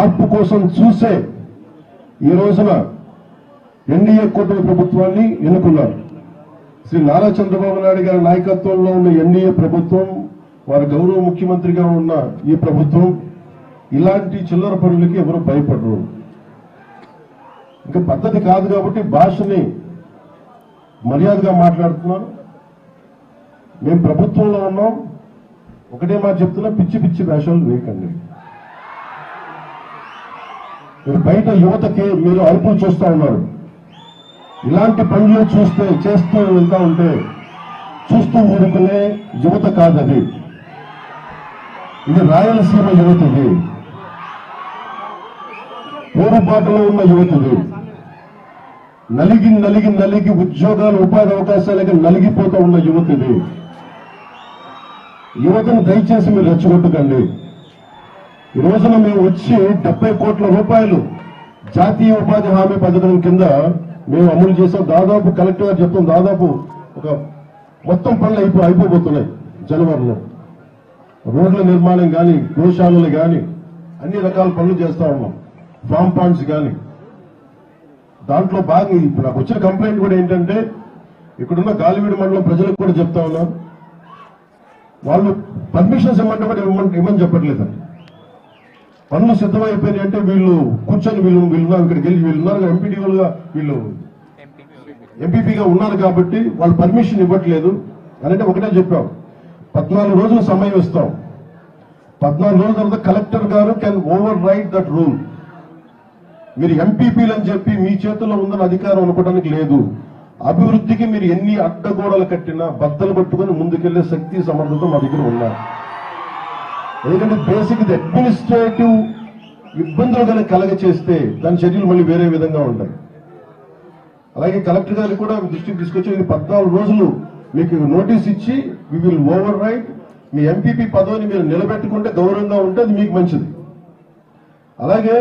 మార్పు కోసం చూసే ఈ రోజున ఎన్డీఏ కూటమి ప్రభుత్వాన్ని ఎన్నుకున్నారు. శ్రీ నారా చంద్రబాబు నాయుడు గారి నాయకత్వంలో ఉన్న ఎన్డీఏ ప్రభుత్వం, వారి గౌరవ ముఖ్యమంత్రిగా ఉన్న ఈ ప్రభుత్వం ఇలాంటి చిల్లర పనులకి ఎవరు భయపడరు. ఇంకా పద్ధతి కాదు కాబట్టి భాషని మర్యాదగా మాట్లాడుతున్నాను. మేము ప్రభుత్వంలో ఉన్నాం, ఒకటే మాట చెప్తున్నా, పిచ్చి పిచ్చి వేషాలు వేయకండి. మీరు బయట యువతకి మీరు అరుపులు చూస్తూ ఉన్నారు. ఇలాంటి పనులు చేస్తూ వెళ్తా ఉంటే చూస్తూ ఊరుకునే యువత కాదది. ఇది రాయలసీమ యువతది, పోరుబాటులో ఉన్న యువతది. నలిగి నలిగి నలిగి ఉద్యోగాలు ఉపాధి అవకాశాలకి నలిగిపోతూ ఉన్న యువతది. యువతను దయచేసి మీరు రెచ్చగొట్టకండి. ఈ రోజున మేము వచ్చి 70 కోట్ల రూపాయలు జాతీయ ఉపాధి హామీ పథకం కింద మేము అమలు చేసాం. దాదాపు కలెక్టర్ గారు చెప్తాం, దాదాపు ఒక మొత్తం పనులు అయిపోబోతున్నాయి. జనవరిలో రోడ్ల నిర్మాణం కానీ, గోశాలలు కానీ అన్ని రకాల పనులు చేస్తా ఉన్నాం. ఫామ్ పాండ్స్ కానీ. దాంట్లో బాగా ఇప్పుడు నాకు వచ్చిన కంప్లైంట్ కూడా ఏంటంటే, ఇక్కడున్న గాలివీడు మండలం ప్రజలకు కూడా చెప్తా ఉన్నారు, వాళ్ళు పర్మిషన్స్ ఇవ్వమంటే కూడా ఇవ్వమని చెప్పట్లేదండి. పనులు సిద్ధమైపోయినాయి అంటే వీళ్ళు కూర్చొని వీళ్ళు ఇక్కడికి వెళ్ళి వీళ్ళు ఉన్నారు ఎంపీడీఓలుగా, వీళ్ళు ఎంపీపీగా ఉన్నారు కాబట్టి వాళ్ళు పర్మిషన్ ఇవ్వట్లేదు అంటే ఒకటే చెప్పాం, 14 రోజులు సమయం ఇస్తాం. 14 రోజుల తర్వాత కలెక్టర్ గారు can over right that rule. మీరు ఎంపీపీలు అని చెప్పి మీ చేతుల్లో ఉందని అధికారం అనుకోవడానికి లేదు. అభివృద్ధికి మీరు ఎన్ని అడ్డగోడలు కట్టినా బద్దలు పట్టుకుని ముందుకెళ్లే శక్తి సమర్థత మా దగ్గర ఉన్నారు. ఎందుకంటే బేసిక్ అడ్మినిస్ట్రేటివ్ ఇబ్బందులు కనుక కలగ చేస్తే దాని చర్యలు మళ్ళీ వేరే విధంగా ఉంటాయి. అలాగే కలెక్టర్ గారికి కూడా దృష్టికి తీసుకొచ్చి 14 రోజులు మీకు నోటీస్ ఇచ్చి వి విల్ ఓవర్ రైట్. మీ ఎంపీపీ పదవిని మీరు నిలబెట్టుకుంటే గౌరవంగా ఉంటే అది మీకు మంచిది. అలాగే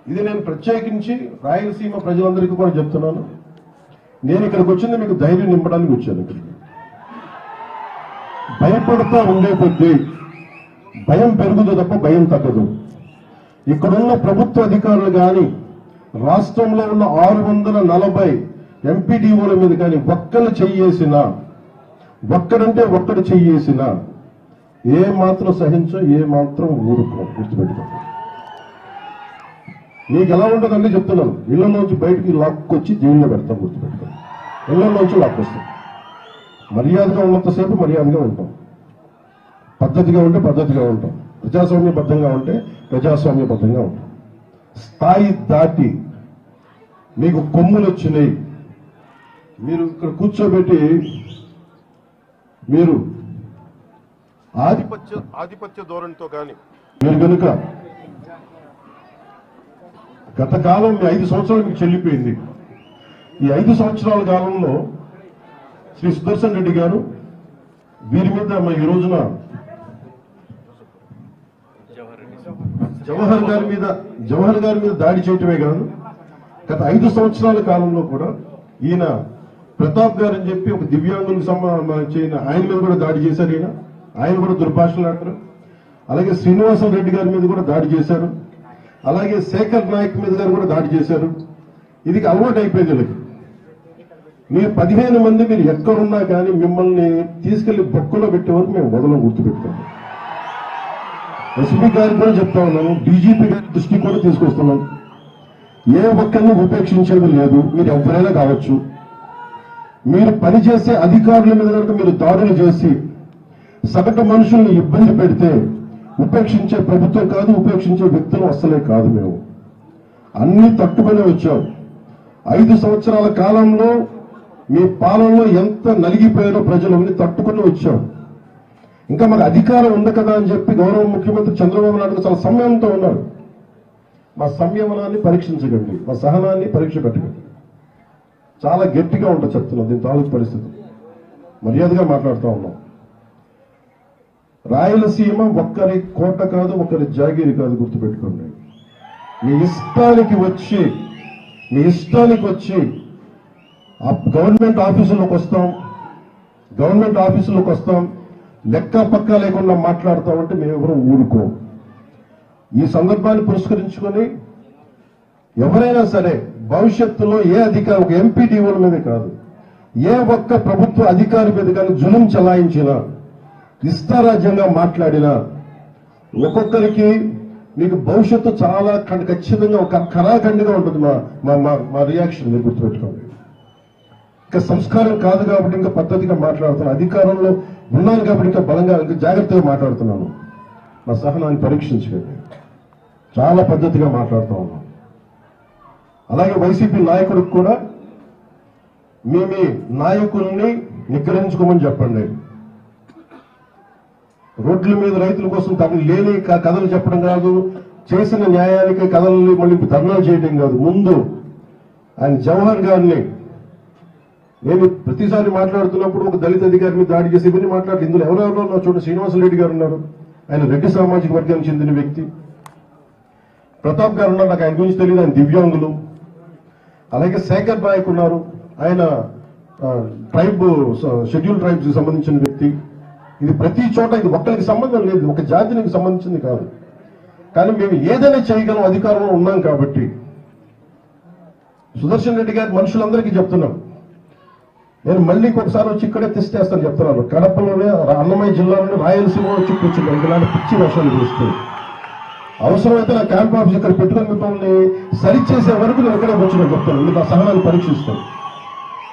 ఇది నేను ప్రత్యేకించి రాయలసీమ ప్రజలందరికీ కూడా చెప్తున్నాను, నేను ఇక్కడికి వచ్చింది మీకు ధైర్యం నింపడానికి వచ్చాను. ఇక్కడికి భయపడుతూ ఉండే కొద్దీ భయం పెరుగుదు తప్ప భయం తగ్గదు. ఇక్కడున్న ప్రభుత్వ అధికారులు కానీ, రాష్ట్రంలో ఉన్న 640 ఎంపీడీఓల మీద కానీ ఒక్కరు చెయ్యేసినా, ఒక్కడంటే ఒక్కడు చెయ్యేసినా ఏ మాత్రం సహించో, ఏ మాత్రం ఊరుకో. గుర్తుపెట్టుకోండి. మీకు ఎలా ఉంటుందండి చెప్తున్నాను, ఇళ్లలోంచి బయటికి లాక్కొచ్చి జైల్లో పెడతాం. గుర్తుపెట్టుకోండి. ఇళ్లలోంచి లాక్కొస్తాం. మర్యాదగా ఉన్నంతసేపు మర్యాదగా ఉంటాం, పద్ధతిగా ఉంటే పద్ధతిగా ఉంటాం, ప్రజాస్వామ్యబద్ధంగా ఉంటే ప్రజాస్వామ్యబద్ధంగా ఉంటాం. స్థాయి దాటి మీకు కొమ్ములు వచ్చినాయి, మీరు ఇక్కడ కూర్చోబెట్టి మీరు ఆధిపత్య ధోరణితో కానీ మీరు కనుక గత కాలం మీ 5 సంవత్సరాలు మీకు చెల్లిపోయింది. ఈ 5 సంవత్సరాల కాలంలో శ్రీ సుదర్శన్ రెడ్డి గారు వీరి మీద ఈ రోజున జవహర్ గారి మీద దాడి చేయటమే కాదు, గత 5 సంవత్సరాల కాలంలో కూడా ఈయన ప్రతాప్ గారు అని చెప్పి ఒక దివ్యాంగులకు సంబంధించిన ఆయన మీద కూడా దాడి చేశారు. ఆయన కూడా దుర్భాషలు ఆడారు. అలాగే శ్రీనివాస రెడ్డి గారి మీద కూడా దాడి చేశారు. అలాగే శేఖర్ నాయక్ మీద గారు కూడా దాడి చేశారు. ఇది అలవాటు అయిపోయింది వీళ్ళకి. మీరు 15 మంది మీరు ఎక్కడున్నా కానీ మిమ్మల్ని తీసుకెళ్లి బొక్కలో పెట్టే వరకు మేము వదలం. గుర్తుపెట్టుకోండి. ఎస్పీ గారికి కూడా చెప్తా ఉన్నాను, డీజీపీ గారి దృష్టికి కూడా తీసుకొస్తున్నాం. ఏ ఒక్కరిని ఉపేక్షించేది లేదు. మీరు ఎవరైనా కావచ్చు. మీరు పనిచేసే అధికారుల మీద కనుక మీరు దాడులు చేసి సగటు మనుషుల్ని ఇబ్బంది పెడితే ఉపేక్షించే ప్రభుత్వం కాదు, ఉపేక్షించే వ్యక్తులు అస్సలే కాదు. మేము అన్ని తట్టుకునే వచ్చాం. 5 సంవత్సరాల కాలంలో మీ పాలనలో ఎంత నలిగిపోయారో ప్రజలు అన్ని తట్టుకుని వచ్చాం. ఇంకా మాకు అధికారం ఉంది కదా అని చెప్పి గౌరవ ముఖ్యమంత్రి చంద్రబాబు నాయుడు చాలా సంయమనంతో ఉన్నారు. మా సంయమనాన్ని పరీక్షించకండి, మా సహనాన్ని పరీక్ష పెట్టకండి. చాలా గట్టిగా ఉంటుంది చెప్తున్నాం. దీని తాలూకు పరిస్థితి మర్యాదగా మాట్లాడుతూ ఉన్నాం. రాయలసీమ ఒక్కరి కోట కాదు, ఒక్కరి జాగీరి కాదు. గుర్తుపెట్టుకోండి. మీ ఇష్టానికి వచ్చి గవర్నమెంట్ ఆఫీసులోకి వస్తాం, లెక్క పక్క లేకుండా మాట్లాడతామంటే మేము ఎవరు ఊరుకోం. ఈ సందర్భాన్ని పురస్కరించుకొని ఎవరైనా సరే భవిష్యత్తులో ఏ అధికారి ఒక ఎంపీడీఓల మీద కాదు, ఏ ఒక్క ప్రభుత్వ అధికారి మీద కానీ జులుం చలాయించినా, ఇష్టారాజ్యంగా మాట్లాడినా ఒక్కొక్కరికి మీకు భవిష్యత్తు చాలా ఖచ్చితంగా ఒక కరాఖండిగా ఉంటుంది. మా రియాక్షన్ మీరు గుర్తుపెట్టుకోండి. ఇంకా సంస్కారం కాదు కాబట్టి ఇంకా పద్ధతిగా మాట్లాడుతున్నాను, అధికారంలో ఉన్నాను కాబట్టి ఇంకా బలంగా ఇంకా జాగ్రత్తగా మాట్లాడుతున్నాను. నా సహనాన్ని పరీక్షించకండి, చాలా పద్ధతిగా మాట్లాడుతూ ఉన్నాం. అలాగే వైసీపీ నాయకుడికి కూడా మీ నాయకుల్ని నిగ్రహించుకోమని చెప్పండి. రోడ్ల మీద రైతుల కోసం తను లేని కథలు చెప్పడం కాదు, చేసిన న్యాయానికి కథల్ని మళ్ళీ ధర్నాలు చేయడం కాదు. ముందు ఆయన జవహర్ గారిని నేను ప్రతిసారి మాట్లాడుతున్నప్పుడు ఒక దళిత అధికారి మీద దాడి చేసి ఇవన్నీ మాట్లాడుతూ ఇందులో ఎవరెవరో నా చోట శ్రీనివాసరెడ్డి గారు ఉన్నారు, ఆయన రెడ్డి సామాజిక వర్గానికి చెందిన వ్యక్తి. ప్రతాప్ గారు ఉన్నారు, నాకు ఆయన గురించి తెలియదు, ఆయన దివ్యాంగులు. అలాగే శేఖర్ నాయక్ ఉన్నారు, ఆయన షెడ్యూల్ ట్రైబ్స్ కి సంబంధించిన వ్యక్తి. ఇది ప్రతి చోట ఇది ఒక్కరికి సంబంధం లేదు, ఒక జాతికి సంబంధించింది కాదు. కానీ మేము ఏదైనా చేయగలం అధికారంలో ఉన్నాం కాబట్టి. సుదర్శన్ రెడ్డి గారి మనుషులందరికీ చెప్తున్నాం, నేను మళ్ళీ ఇంకొకసారి వచ్చి ఇక్కడే తెస్తేస్తాను చెప్తున్నాను. కడపలోనే అన్నమయ్య జిల్లాలోనే రాయలసీమ వచ్చి కూర్చున్నాను, ఇలాంటి పిచ్చి వర్షాలు కురుస్తాయి. అవసరమైతే నా క్యాంప్ ఆఫీస్ ఇక్కడ పెట్టుకుని మిమ్మల్ని సరిచేసే వరకు నేను ఇక్కడే కూర్చున్నాను చెప్తాను. ఇది నా సహనాన్ని పరీక్షిస్తాను.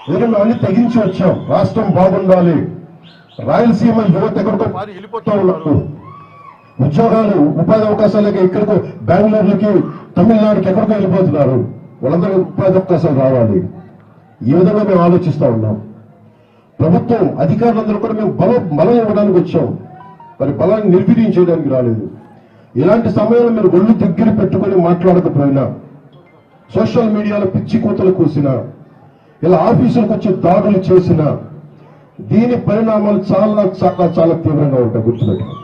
ఎందుకంటే అన్ని తెగించి వచ్చాం, రాష్ట్రం బాగుండాలి. రాయలసీమ యువత ఎక్కడికో మారి వెళ్ళిపోతా ఉన్నారు, ఉద్యోగాలు ఉపాధి అవకాశాలకి ఎక్కడికో బెంగళూరుకి తమిళనాడుకి ఎక్కడికో వెళ్ళిపోతున్నారు, వాళ్ళందరికీ ఉపాధి అవకాశాలు రావాలి. ఈ విధంగా మేము ఆలోచిస్తా ఉన్నాం. ప్రభుత్వం అధికారులందరూ కూడా మేము బలం ఇవ్వడానికి వచ్చాం, మరి బలాన్ని నిర్వీర్యం చేయడానికి రాలేదు. ఇలాంటి సమయంలో మీరు ఒళ్ళు దగ్గర పెట్టుకుని మాట్లాడకపోయినా, సోషల్ మీడియాలో పిచ్చి కూతలు కూసినా, ఇలా ఆఫీసులకు వచ్చి దాడులు చేసినా దీని పరిణామాలు చాలా చాలా చాలా తీవ్రంగా ఉంటాయి, గుర్తుపెట్టుకోండి.